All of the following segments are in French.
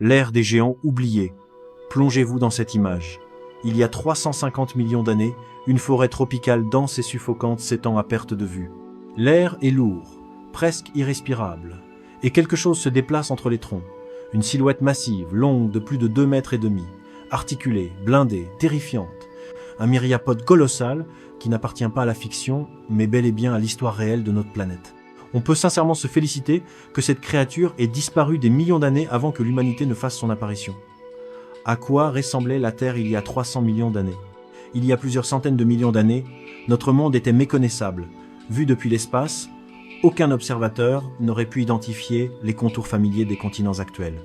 L'ère des géants oubliés. Plongez-vous dans cette image. Il y a 350 millions d'années, une forêt tropicale dense et suffocante s'étend à perte de vue. L'air est lourd, presque irrespirable, et quelque chose se déplace entre les troncs. Une silhouette massive, longue de plus de 2,5 mètres, articulée, blindée, terrifiante. Un myriapode colossal qui n'appartient pas à la fiction, mais bel et bien à l'histoire réelle de notre planète. On peut sincèrement se féliciter que cette créature ait disparu des millions d'années avant que l'humanité ne fasse son apparition. À quoi ressemblait la Terre il y a 300 millions d'années? Il y a plusieurs centaines de millions d'années, notre monde était méconnaissable. Vu depuis l'espace, aucun observateur n'aurait pu identifier les contours familiers des continents actuels.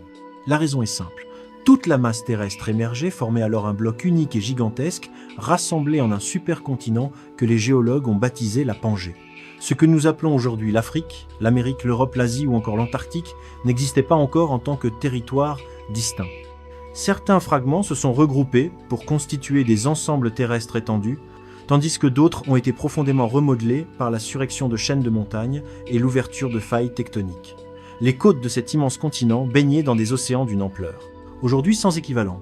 La raison est simple. Toute la masse terrestre émergée formait alors un bloc unique et gigantesque, rassemblé en un supercontinent que les géologues ont baptisé la Pangée. Ce que nous appelons aujourd'hui l'Afrique, l'Amérique, l'Europe, l'Asie ou encore l'Antarctique n'existait pas encore en tant que territoire distinct. Certains fragments se sont regroupés pour constituer des ensembles terrestres étendus, tandis que d'autres ont été profondément remodelés par la surrection de chaînes de montagnes et l'ouverture de failles tectoniques. Les côtes de cet immense continent baignaient dans des océans d'une ampleur, aujourd'hui sans équivalent.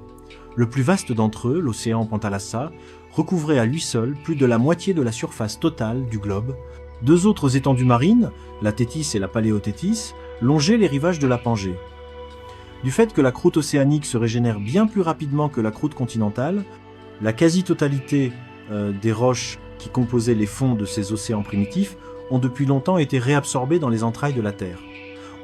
Le plus vaste d'entre eux, l'océan Panthalassa, recouvrait à lui seul plus de la moitié de la surface totale du globe. Deux autres étendues marines, la Thétis et la Paléothétis, longeaient les rivages de la Pangée. Du fait que la croûte océanique se régénère bien plus rapidement que la croûte continentale, la quasi-totalité des roches qui composaient les fonds de ces océans primitifs ont depuis longtemps été réabsorbées dans les entrailles de la Terre.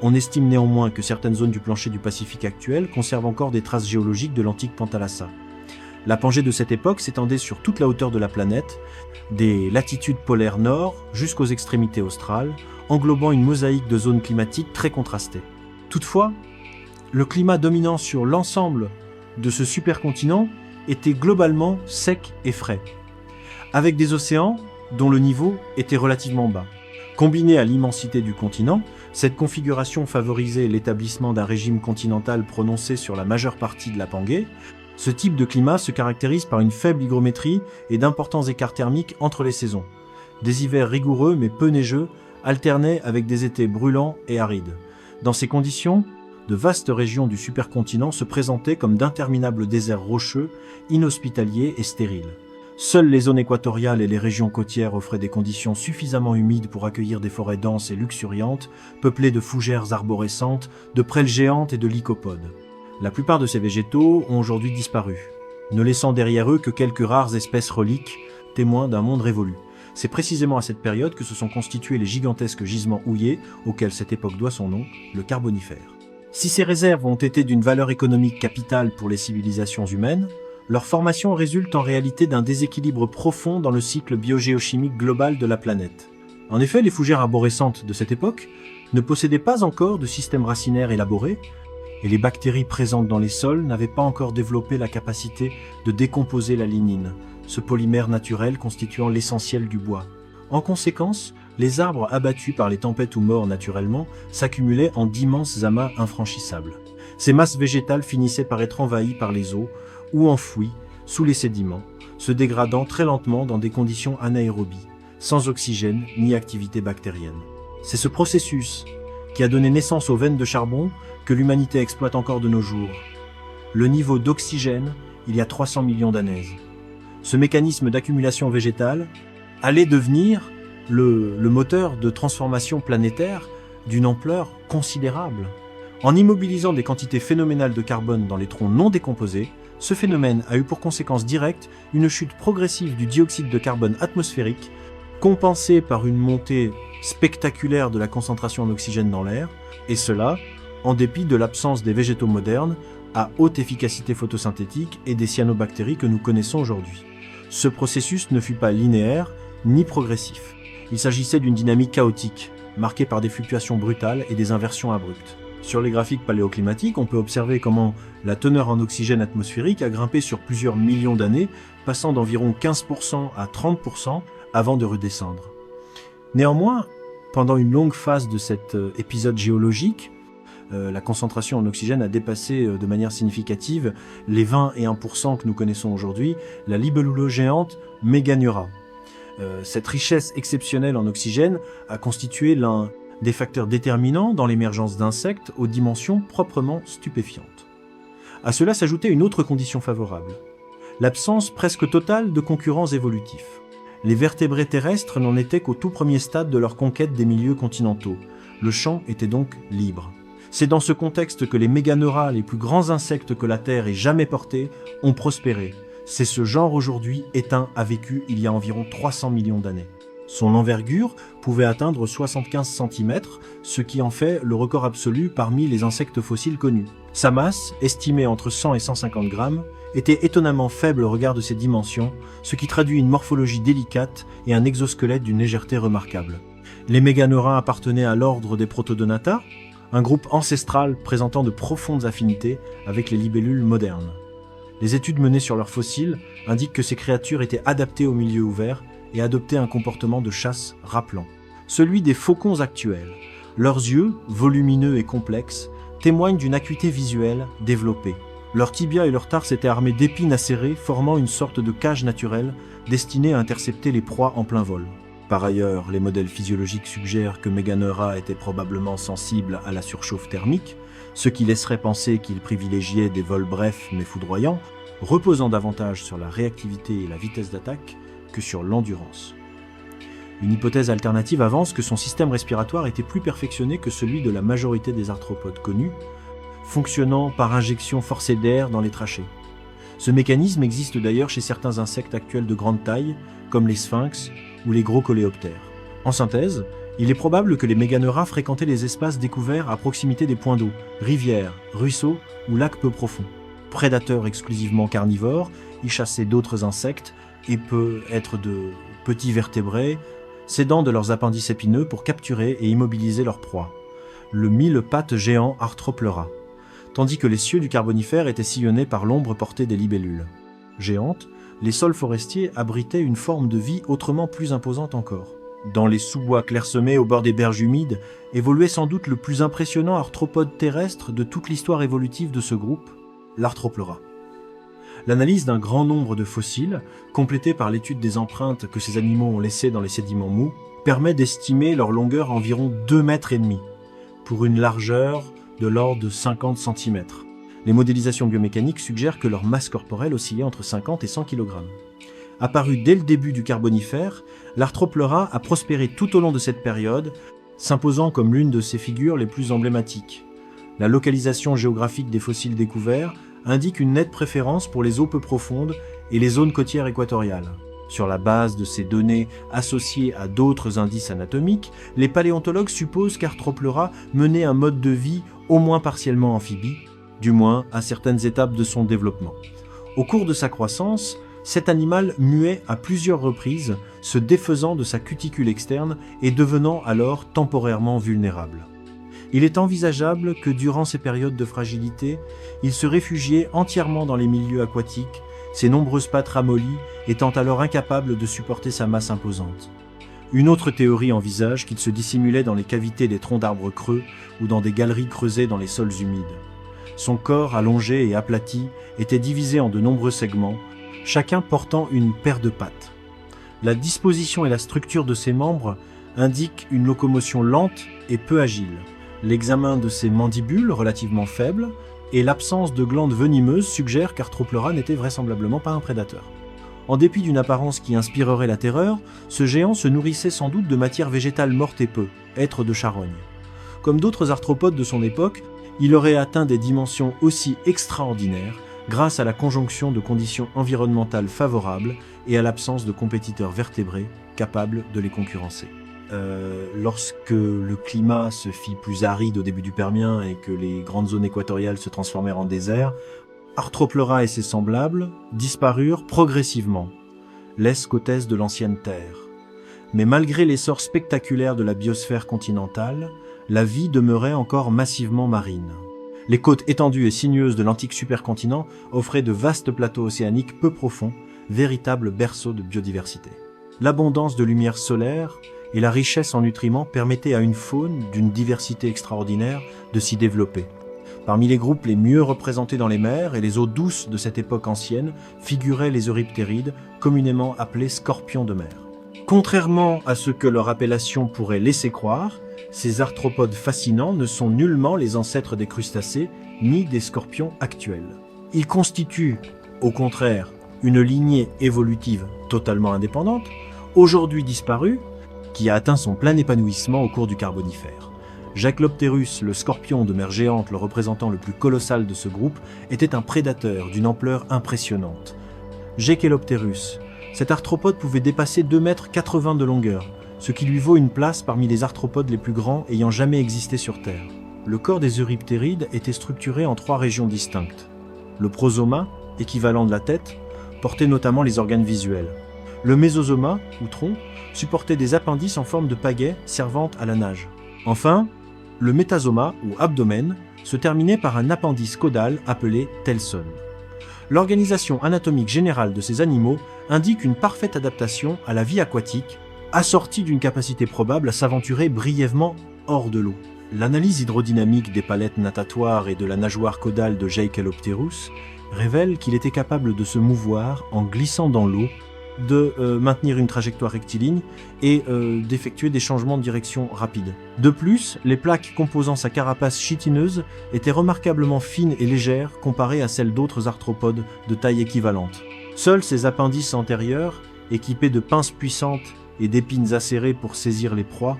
On estime néanmoins que certaines zones du plancher du Pacifique actuel conservent encore des traces géologiques de l'antique Panthalassa. La Pangée de cette époque s'étendait sur toute la hauteur de la planète, des latitudes polaires nord jusqu'aux extrémités australes, englobant une mosaïque de zones climatiques très contrastées. Toutefois, le climat dominant sur l'ensemble de ce supercontinent était globalement sec et frais, avec des océans dont le niveau était relativement bas. Combinée à l'immensité du continent, cette configuration favorisait l'établissement d'un régime continental prononcé sur la majeure partie de la Pangée. Ce type de climat se caractérise par une faible hygrométrie et d'importants écarts thermiques entre les saisons. Des hivers rigoureux mais peu neigeux alternaient avec des étés brûlants et arides. Dans ces conditions, de vastes régions du supercontinent se présentaient comme d'interminables déserts rocheux, inhospitaliers et stériles. Seules les zones équatoriales et les régions côtières offraient des conditions suffisamment humides pour accueillir des forêts denses et luxuriantes, peuplées de fougères arborescentes, de prêles géantes et de lycopodes. La plupart de ces végétaux ont aujourd'hui disparu, ne laissant derrière eux que quelques rares espèces reliques, témoins d'un monde révolu. C'est précisément à cette période que se sont constitués les gigantesques gisements houillers, auxquels cette époque doit son nom, le Carbonifère. Si ces réserves ont été d'une valeur économique capitale pour les civilisations humaines, leur formation résulte en réalité d'un déséquilibre profond dans le cycle biogéochimique global de la planète. En effet, les fougères arborescentes de cette époque ne possédaient pas encore de système racinaire élaboré, et les bactéries présentes dans les sols n'avaient pas encore développé la capacité de décomposer la lignine, ce polymère naturel constituant l'essentiel du bois. En conséquence, les arbres abattus par les tempêtes ou morts naturellement s'accumulaient en d'immenses amas infranchissables. Ces masses végétales finissaient par être envahies par les eaux ou enfouies sous les sédiments, se dégradant très lentement dans des conditions anaérobies, sans oxygène ni activité bactérienne. C'est ce processus qui a donné naissance aux veines de charbon que l'humanité exploite encore de nos jours. Le niveau d'oxygène il y a 300 millions d'années. Ce mécanisme d'accumulation végétale allait devenir le moteur de transformation planétaire d'une ampleur considérable. En immobilisant des quantités phénoménales de carbone dans les troncs non décomposés, ce phénomène a eu pour conséquence directe une chute progressive du dioxyde de carbone atmosphérique, compensée par une montée spectaculaire de la concentration en oxygène dans l'air, et cela en dépit de l'absence des végétaux modernes à haute efficacité photosynthétique et des cyanobactéries que nous connaissons aujourd'hui. Ce processus ne fut pas linéaire ni progressif. Il s'agissait d'une dynamique chaotique, marquée par des fluctuations brutales et des inversions abruptes. Sur les graphiques paléoclimatiques, on peut observer comment la teneur en oxygène atmosphérique a grimpé sur plusieurs millions d'années, passant d'environ 15% à 30% avant de redescendre. Néanmoins, pendant une longue phase de cet épisode géologique, la concentration en oxygène a dépassé de manière significative les 20 et 1% que nous connaissons aujourd'hui, la libellule géante Méganeura. Cette richesse exceptionnelle en oxygène a constitué l'un des facteurs déterminants dans l'émergence d'insectes aux dimensions proprement stupéfiantes. À cela s'ajoutait une autre condition favorable, l'absence presque totale de concurrents évolutifs. Les vertébrés terrestres n'en étaient qu'au tout premier stade de leur conquête des milieux continentaux. Le champ était donc libre. C'est dans ce contexte que les méganeuras, les plus grands insectes que la Terre ait jamais portés, ont prospéré. C'est ce genre aujourd'hui éteint a vécu il y a environ 300 millions d'années. Son envergure pouvait atteindre 75 cm, ce qui en fait le record absolu parmi les insectes fossiles connus. Sa masse, estimée entre 100 et 150 grammes, était étonnamment faible au regard de ses dimensions, ce qui traduit une morphologie délicate et un exosquelette d'une légèreté remarquable. Les méganeuras appartenaient à l'ordre des Protodonata, un groupe ancestral présentant de profondes affinités avec les libellules modernes. Les études menées sur leurs fossiles indiquent que ces créatures étaient adaptées au milieu ouvert et adoptaient un comportement de chasse rappelant celui des faucons actuels. Leurs yeux, volumineux et complexes, témoignent d'une acuité visuelle développée. Leurs tibias et leurs tarses étaient armés d'épines acérées, formant une sorte de cage naturelle destinée à intercepter les proies en plein vol. Par ailleurs, les modèles physiologiques suggèrent que Meganeura était probablement sensible à la surchauffe thermique, ce qui laisserait penser qu'il privilégiait des vols brefs mais foudroyants, reposant davantage sur la réactivité et la vitesse d'attaque que sur l'endurance. Une hypothèse alternative avance que son système respiratoire était plus perfectionné que celui de la majorité des arthropodes connus, fonctionnant par injection forcée d'air dans les trachées. Ce mécanisme existe d'ailleurs chez certains insectes actuels de grande taille, comme les sphinx ou les gros coléoptères. En synthèse, il est probable que les méganeuras fréquentaient les espaces découverts à proximité des points d'eau, rivières, ruisseaux ou lacs peu profonds. Prédateurs exclusivement carnivores, ils chassaient d'autres insectes et peut être de petits vertébrés, s'aidant de leurs appendices épineux pour capturer et immobiliser leur proie, le mille-pattes géant Arthropleura, tandis que les cieux du Carbonifère étaient sillonnés par l'ombre portée des libellules. Géantes, les sols forestiers abritaient une forme de vie autrement plus imposante encore. Dans les sous-bois clairsemés au bord des berges humides, évoluait sans doute le plus impressionnant arthropode terrestre de toute l'histoire évolutive de ce groupe, l'Arthropleura. L'analyse d'un grand nombre de fossiles, complétée par l'étude des empreintes que ces animaux ont laissées dans les sédiments mous, permet d'estimer leur longueur à environ 2,5 mètres, pour une largeur de l'ordre de 50 cm. Les modélisations biomécaniques suggèrent que leur masse corporelle oscillait entre 50 et 100 kg. Apparu dès le début du Carbonifère, l'Arthropleura a prospéré tout au long de cette période, s'imposant comme l'une de ses figures les plus emblématiques. La localisation géographique des fossiles découverts indique une nette préférence pour les eaux peu profondes et les zones côtières équatoriales. Sur la base de ces données associées à d'autres indices anatomiques, les paléontologues supposent qu'Arthropleura menait un mode de vie au moins partiellement amphibie, du moins à certaines étapes de son développement. Au cours de sa croissance, cet animal muait à plusieurs reprises, se défaisant de sa cuticule externe et devenant alors temporairement vulnérable. Il est envisageable que durant ces périodes de fragilité, il se réfugiait entièrement dans les milieux aquatiques, ses nombreuses pattes ramollies étant alors incapables de supporter sa masse imposante. Une autre théorie envisage qu'il se dissimulait dans les cavités des troncs d'arbres creux ou dans des galeries creusées dans les sols humides. Son corps allongé et aplati était divisé en de nombreux segments, chacun portant une paire de pattes. La disposition et la structure de ses membres indiquent une locomotion lente et peu agile. L'examen de ses mandibules, relativement faibles, et l'absence de glandes venimeuses suggèrent qu'Arthropleura n'était vraisemblablement pas un prédateur. En dépit d'une apparence qui inspirerait la terreur, ce géant se nourrissait sans doute de matière végétale morte et peu, être de charogne. Comme d'autres arthropodes de son époque, il aurait atteint des dimensions aussi extraordinaires grâce à la conjonction de conditions environnementales favorables et à l'absence de compétiteurs vertébrés capables de les concurrencer. Lorsque le climat se fit plus aride au début du Permien et que les grandes zones équatoriales se transformèrent en désert, Arthropleura et ses semblables disparurent progressivement, l'est côtesse de l'ancienne Terre. Mais malgré l'essor spectaculaire de la biosphère continentale, la vie demeurait encore massivement marine. Les côtes étendues et sinueuses de l'antique supercontinent offraient de vastes plateaux océaniques peu profonds, véritables berceaux de biodiversité. L'abondance de lumière solaire et la richesse en nutriments permettaient à une faune d'une diversité extraordinaire de s'y développer. Parmi les groupes les mieux représentés dans les mers et les eaux douces de cette époque ancienne figuraient les euryptérides, communément appelés scorpions de mer. Contrairement à ce que leur appellation pourrait laisser croire, ces arthropodes fascinants ne sont nullement les ancêtres des crustacés ni des scorpions actuels. Ils constituent, au contraire, une lignée évolutive totalement indépendante, aujourd'hui disparue, qui a atteint son plein épanouissement au cours du Carbonifère. Jachelopterus, le scorpion de mer géante, le représentant le plus colossal de ce groupe, était un prédateur d'une ampleur impressionnante. Jachelopterus, cet arthropode pouvait dépasser 2,80 m de longueur, ce qui lui vaut une place parmi les arthropodes les plus grands ayant jamais existé sur Terre. Le corps des euryptérides était structuré en 3 régions distinctes. Le prosoma, équivalent de la tête, portait notamment les organes visuels. Le mésosoma, ou tronc, supportait des appendices en forme de pagaie servant à la nage. Enfin, le métasoma, ou abdomen, se terminait par un appendice caudal appelé telson. L'organisation anatomique générale de ces animaux indique une parfaite adaptation à la vie aquatique, assortie d'une capacité probable à s'aventurer brièvement hors de l'eau. L'analyse hydrodynamique des palettes natatoires et de la nageoire caudale de Jachelopterus révèle qu'il était capable de se mouvoir en glissant dans l'eau, de maintenir une trajectoire rectiligne et d'effectuer des changements de direction rapides. De plus, les plaques composant sa carapace chitineuse étaient remarquablement fines et légères comparées à celles d'autres arthropodes de taille équivalente. Seuls ses appendices antérieurs, équipés de pinces puissantes et d'épines acérées pour saisir les proies,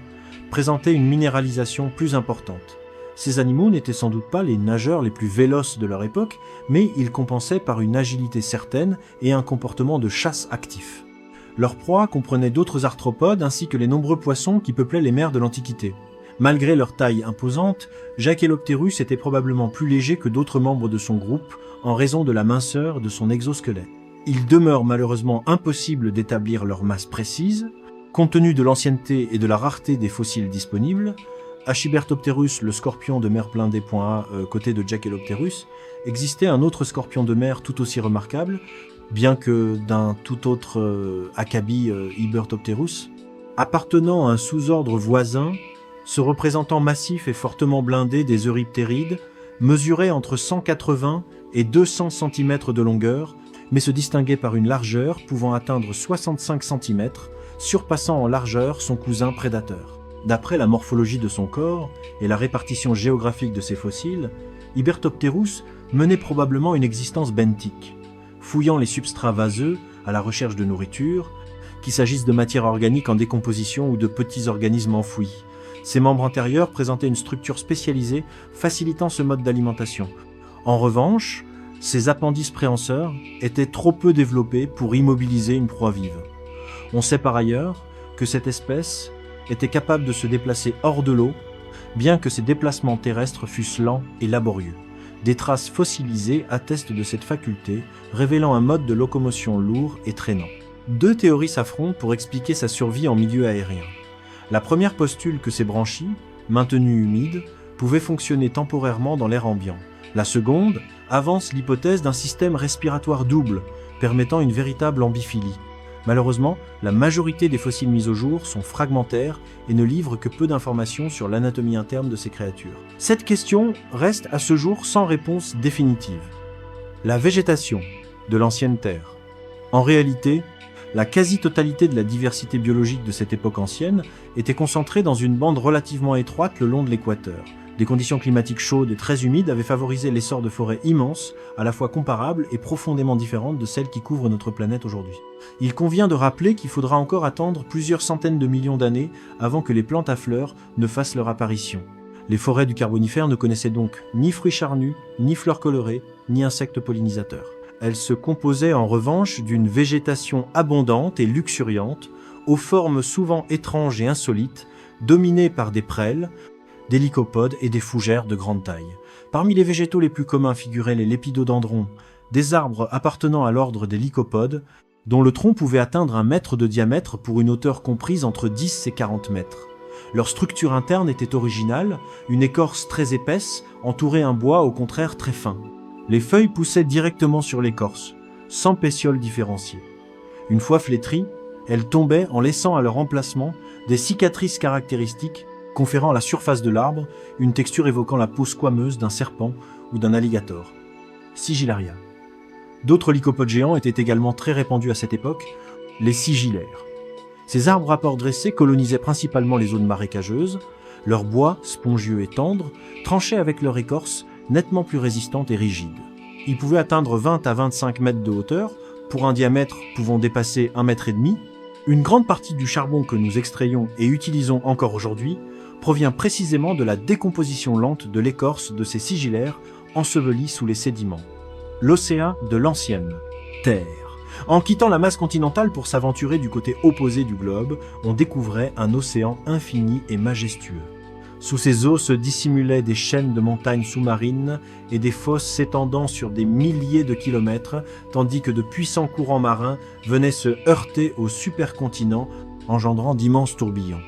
présentaient une minéralisation plus importante. Ces animaux n'étaient sans doute pas les nageurs les plus véloces de leur époque, mais ils compensaient par une agilité certaine et un comportement de chasse actif. Leur proie comprenait d'autres arthropodes ainsi que les nombreux poissons qui peuplaient les mers de l'Antiquité. Malgré leur taille imposante, Jachelopterus était probablement plus léger que d'autres membres de son groupe en raison de la minceur de son exosquelette. Il demeure malheureusement impossible d'établir leur masse précise, compte tenu de l'ancienneté et de la rareté des fossiles disponibles. Archaeopteryx, le scorpion de mer blindé.A, côté de Jachelopterus, existait un autre scorpion de mer tout aussi remarquable, bien que d'un tout autre acabit Hybertopterus. Appartenant à un sous-ordre voisin, ce représentant massif et fortement blindé des euryptérides mesurait entre 180 et 200 cm de longueur, mais se distinguait par une largeur pouvant atteindre 65 cm, surpassant en largeur son cousin prédateur. D'après la morphologie de son corps et la répartition géographique de ses fossiles, Hybertopterus menait probablement une existence benthique, fouillant les substrats vaseux à la recherche de nourriture, qu'il s'agisse de matière organique en décomposition ou de petits organismes enfouis. Ses membres antérieurs présentaient une structure spécialisée facilitant ce mode d'alimentation. En revanche, ses appendices préhenseurs étaient trop peu développés pour immobiliser une proie vive. On sait par ailleurs que cette espèce était capable de se déplacer hors de l'eau, bien que ses déplacements terrestres fussent lents et laborieux. Des traces fossilisées attestent de cette faculté, révélant un mode de locomotion lourd et traînant. 2 théories s'affrontent pour expliquer sa survie en milieu aérien. La première postule que ses branchies, maintenues humides, pouvaient fonctionner temporairement dans l'air ambiant. La seconde avance l'hypothèse d'un système respiratoire double, permettant une véritable ambiphilie. Malheureusement, la majorité des fossiles mis au jour sont fragmentaires et ne livrent que peu d'informations sur l'anatomie interne de ces créatures. Cette question reste à ce jour sans réponse définitive. La végétation de l'ancienne Terre. En réalité, la quasi-totalité de la diversité biologique de cette époque ancienne était concentrée dans une bande relativement étroite le long de l'équateur. Des conditions climatiques chaudes et très humides avaient favorisé l'essor de forêts immenses, à la fois comparables et profondément différentes de celles qui couvrent notre planète aujourd'hui. Il convient de rappeler qu'il faudra encore attendre plusieurs centaines de millions d'années avant que les plantes à fleurs ne fassent leur apparition. Les forêts du Carbonifère ne connaissaient donc ni fruits charnus, ni fleurs colorées, ni insectes pollinisateurs. Elles se composaient en revanche d'une végétation abondante et luxuriante, aux formes souvent étranges et insolites, dominées par des prêles, des lycopodes et des fougères de grande taille. Parmi les végétaux les plus communs figuraient les lépidodendrons, des arbres appartenant à l'ordre des lycopodes, dont le tronc pouvait atteindre 1 mètre de diamètre pour une hauteur comprise entre 10 et 40 mètres. Leur structure interne était originale, une écorce très épaisse entourait un bois au contraire très fin. Les feuilles poussaient directement sur l'écorce, sans pétioles différenciées. Une fois flétries, elles tombaient en laissant à leur emplacement des cicatrices caractéristiques conférant à la surface de l'arbre une texture évoquant la peau squameuse d'un serpent ou d'un alligator. Sigillaria. D'autres lycopodes géants étaient également très répandus à cette époque, les sigillaires. Ces arbres à port dressé colonisaient principalement les zones marécageuses, leur bois, spongieux et tendre, tranchait avec leur écorce nettement plus résistante et rigide. Il pouvait atteindre 20 à 25 mètres de hauteur, pour un diamètre pouvant dépasser 1,5 mètre. Une grande partie du charbon que nous extrayons et utilisons encore aujourd'hui provient précisément de la décomposition lente de l'écorce de ces sigillaires ensevelis sous les sédiments. L'océan de l'ancienne Terre. En quittant la masse continentale pour s'aventurer du côté opposé du globe, on découvrait un océan infini et majestueux. Sous ces eaux se dissimulaient des chaînes de montagnes sous-marines et des fosses s'étendant sur des milliers de kilomètres, tandis que de puissants courants marins venaient se heurter au supercontinent, engendrant d'immenses tourbillons.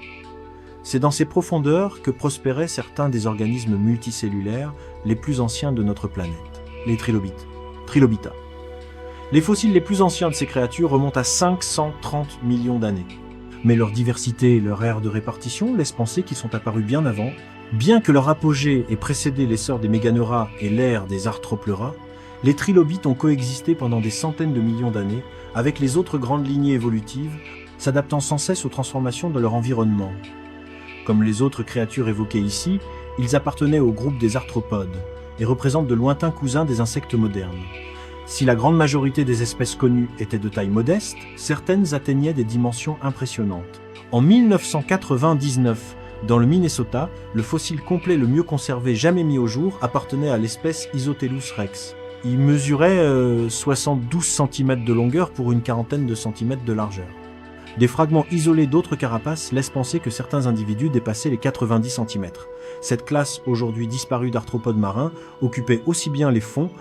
C'est dans ces profondeurs que prospéraient certains des organismes multicellulaires les plus anciens de notre planète, les trilobites, Trilobita. Les fossiles les plus anciens de ces créatures remontent à 530 millions d'années. Mais leur diversité et leur aire de répartition laissent penser qu'ils sont apparus bien avant. Bien que leur apogée ait précédé l'essor des méganeura et l'ère des arthropleura, les trilobites ont coexisté pendant des centaines de millions d'années avec les autres grandes lignées évolutives, s'adaptant sans cesse aux transformations de leur environnement. Comme les autres créatures évoquées ici, ils appartenaient au groupe des arthropodes et représentent de lointains cousins des insectes modernes. Si la grande majorité des espèces connues étaient de taille modeste, certaines atteignaient des dimensions impressionnantes. En 1999, dans le Minnesota, le fossile complet le mieux conservé jamais mis au jour appartenait à l'espèce Isotellus rex. Il mesurait 72 cm de longueur pour une quarantaine de centimètres de largeur. Des fragments isolés d'autres carapaces laissent penser que certains individus dépassaient les 90 cm. Cette classe, aujourd'hui disparue d'arthropodes marins, occupait aussi bien les fonds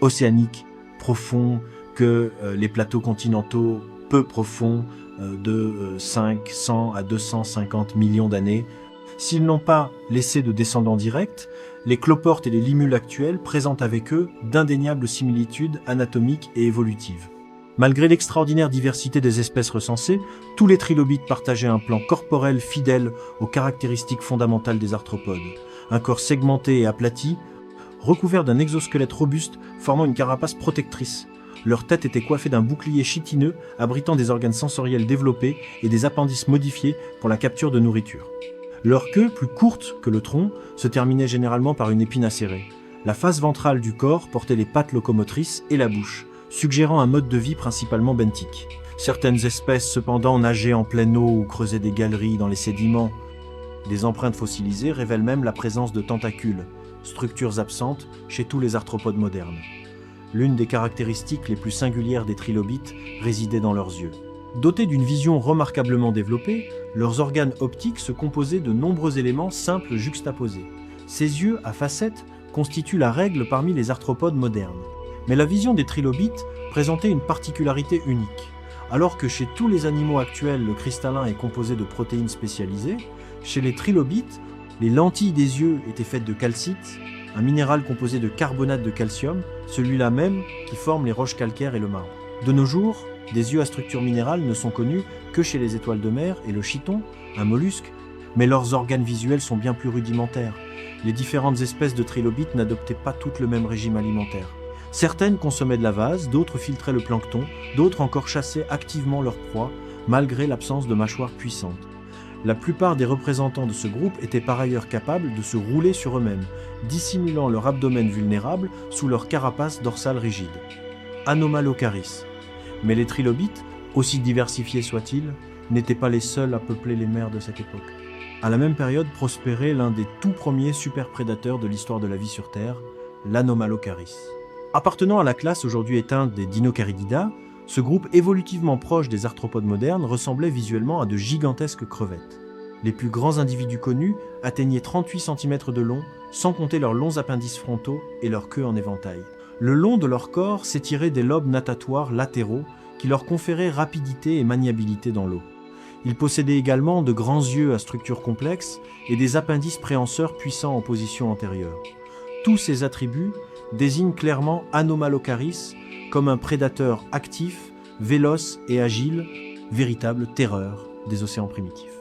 océaniques profonds que les plateaux continentaux peu profonds de 500 à 250 millions d'années. S'ils n'ont pas laissé de descendants directs, les cloportes et les limules actuels présentent avec eux d'indéniables similitudes anatomiques et évolutives. Malgré l'extraordinaire diversité des espèces recensées, tous les trilobites partageaient un plan corporel fidèle aux caractéristiques fondamentales des arthropodes. Un corps segmenté et aplati, recouvert d'un exosquelette robuste formant une carapace protectrice. Leur tête était coiffée d'un bouclier chitineux abritant des organes sensoriels développés et des appendices modifiés pour la capture de nourriture. Leur queue, plus courte que le tronc, se terminait généralement par une épine acérée. La face ventrale du corps portait les pattes locomotrices et la bouche, suggérant un mode de vie principalement benthique. Certaines espèces cependant nageaient en pleine eau ou creusaient des galeries dans les sédiments. Des empreintes fossilisées révèlent même la présence de tentacules, structures absentes chez tous les arthropodes modernes. L'une des caractéristiques les plus singulières des trilobites résidait dans leurs yeux. Dotés d'une vision remarquablement développée, leurs organes optiques se composaient de nombreux éléments simples juxtaposés. Ces yeux à facettes constituent la règle parmi les arthropodes modernes. Mais la vision des trilobites présentait une particularité unique. Alors que chez tous les animaux actuels, le cristallin est composé de protéines spécialisées, chez les trilobites, les lentilles des yeux étaient faites de calcite, un minéral composé de carbonate de calcium, celui-là même qui forme les roches calcaires et le marbre. De nos jours, des yeux à structure minérale ne sont connus que chez les étoiles de mer et le chiton, un mollusque, mais leurs organes visuels sont bien plus rudimentaires. Les différentes espèces de trilobites n'adoptaient pas toutes le même régime alimentaire. Certaines consommaient de la vase, d'autres filtraient le plancton, d'autres encore chassaient activement leur proie, malgré l'absence de mâchoires puissantes. La plupart des représentants de ce groupe étaient par ailleurs capables de se rouler sur eux-mêmes, dissimulant leur abdomen vulnérable sous leur carapace dorsale rigide. Anomalocaris. Mais les trilobites, aussi diversifiés soient-ils, n'étaient pas les seuls à peupler les mers de cette époque. À la même période prospérait l'un des tout premiers superprédateurs de l'histoire de la vie sur Terre, l'Anomalocaris. Appartenant à la classe aujourd'hui éteinte des Dinocarididae, ce groupe évolutivement proche des arthropodes modernes ressemblait visuellement à de gigantesques crevettes. Les plus grands individus connus atteignaient 38 cm de long, sans compter leurs longs appendices frontaux et leur queue en éventail. Le long de leur corps s'étiraient des lobes natatoires latéraux qui leur conféraient rapidité et maniabilité dans l'eau. Ils possédaient également de grands yeux à structure complexe et des appendices préhenseurs puissants en position antérieure. Tous ces attributs désignent clairement Anomalocaris comme un prédateur actif, véloce et agile, véritable terreur des océans primitifs.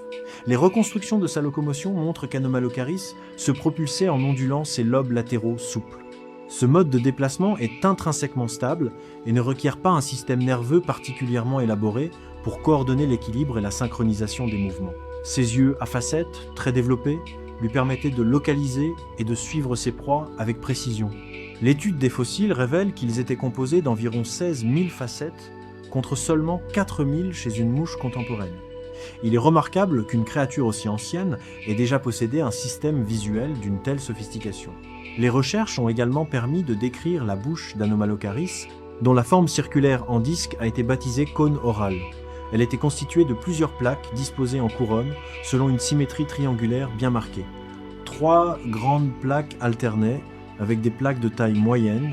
Les reconstructions de sa locomotion montrent qu'Anomalocaris se propulsait en ondulant ses lobes latéraux souples. Ce mode de déplacement est intrinsèquement stable et ne requiert pas un système nerveux particulièrement élaboré pour coordonner l'équilibre et la synchronisation des mouvements. Ses yeux à facettes, très développés, lui permettaient de localiser et de suivre ses proies avec précision. L'étude des fossiles révèle qu'ils étaient composés d'environ 16 000 facettes contre seulement 4 000 chez une mouche contemporaine. Il est remarquable qu'une créature aussi ancienne ait déjà possédé un système visuel d'une telle sophistication. Les recherches ont également permis de décrire la bouche d'Anomalocaris, dont la forme circulaire en disque a été baptisée cône oral. Elle était constituée de plusieurs plaques disposées en couronne selon une symétrie triangulaire bien marquée. 3 grandes plaques alternaient avec des plaques de taille moyenne,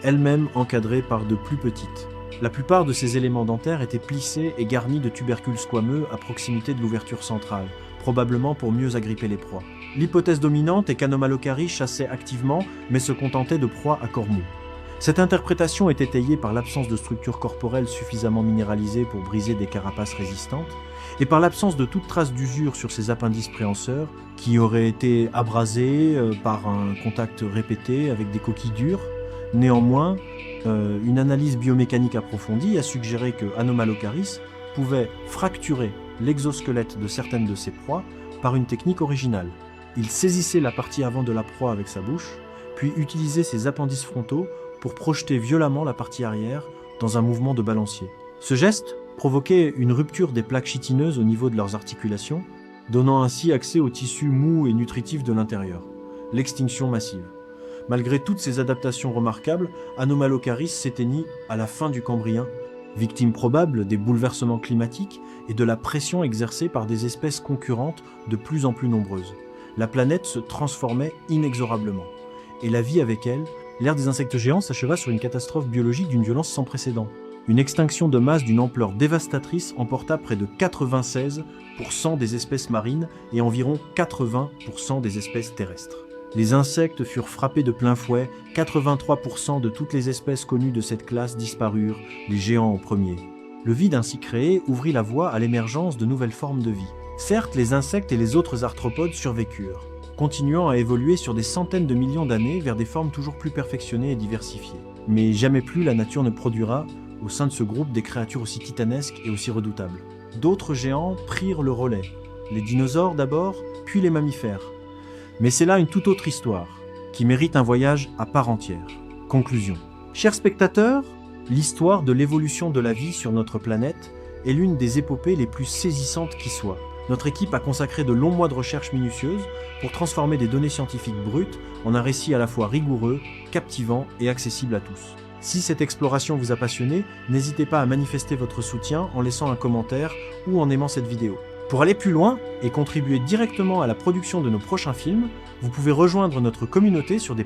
elles-mêmes encadrées par de plus petites. La plupart de ces éléments dentaires étaient plissés et garnis de tubercules squameux à proximité de l'ouverture centrale, probablement pour mieux agripper les proies. L'hypothèse dominante est qu'Anomalocaris chassait activement, mais se contentait de proies à corps mou. Cette interprétation est étayée par l'absence de structures corporelles suffisamment minéralisées pour briser des carapaces résistantes, et par l'absence de toute trace d'usure sur ses appendices préhenseurs, qui auraient été abrasés par un contact répété avec des coquilles dures. Néanmoins, une analyse biomécanique approfondie a suggéré que Anomalocaris pouvait fracturer l'exosquelette de certaines de ses proies par une technique originale. Il saisissait la partie avant de la proie avec sa bouche, puis utilisait ses appendices frontaux pour projeter violemment la partie arrière dans un mouvement de balancier. Ce geste provoquait une rupture des plaques chitineuses au niveau de leurs articulations, donnant ainsi accès aux tissus mous et nutritifs de l'intérieur. L'extinction massive. Malgré toutes ces adaptations remarquables, Anomalocaris s'éteignit à la fin du Cambrien, victime probable des bouleversements climatiques et de la pression exercée par des espèces concurrentes de plus en plus nombreuses. La planète se transformait inexorablement, et la vie avec elle. L'ère des insectes géants s'acheva sur une catastrophe biologique d'une violence sans précédent. Une extinction de masse d'une ampleur dévastatrice emporta près de 96% des espèces marines et environ 80% des espèces terrestres. Les insectes furent frappés de plein fouet, 83% de toutes les espèces connues de cette classe disparurent, les géants en premier. Le vide ainsi créé ouvrit la voie à l'émergence de nouvelles formes de vie. Certes, les insectes et les autres arthropodes survécurent, continuant à évoluer sur des centaines de millions d'années vers des formes toujours plus perfectionnées et diversifiées. Mais jamais plus la nature ne produira, au sein de ce groupe, des créatures aussi titanesques et aussi redoutables. D'autres géants prirent le relais, les dinosaures d'abord, puis les mammifères. Mais c'est là une toute autre histoire, qui mérite un voyage à part entière. Conclusion. Chers spectateurs, l'histoire de l'évolution de la vie sur notre planète est l'une des épopées les plus saisissantes qui soient. Notre équipe a consacré de longs mois de recherche minutieuse pour transformer des données scientifiques brutes en un récit à la fois rigoureux, captivant et accessible à tous. Si cette exploration vous a passionné, n'hésitez pas à manifester votre soutien en laissant un commentaire ou en aimant cette vidéo. Pour aller plus loin et contribuer directement à la production de nos prochains films, vous pouvez rejoindre notre communauté sur des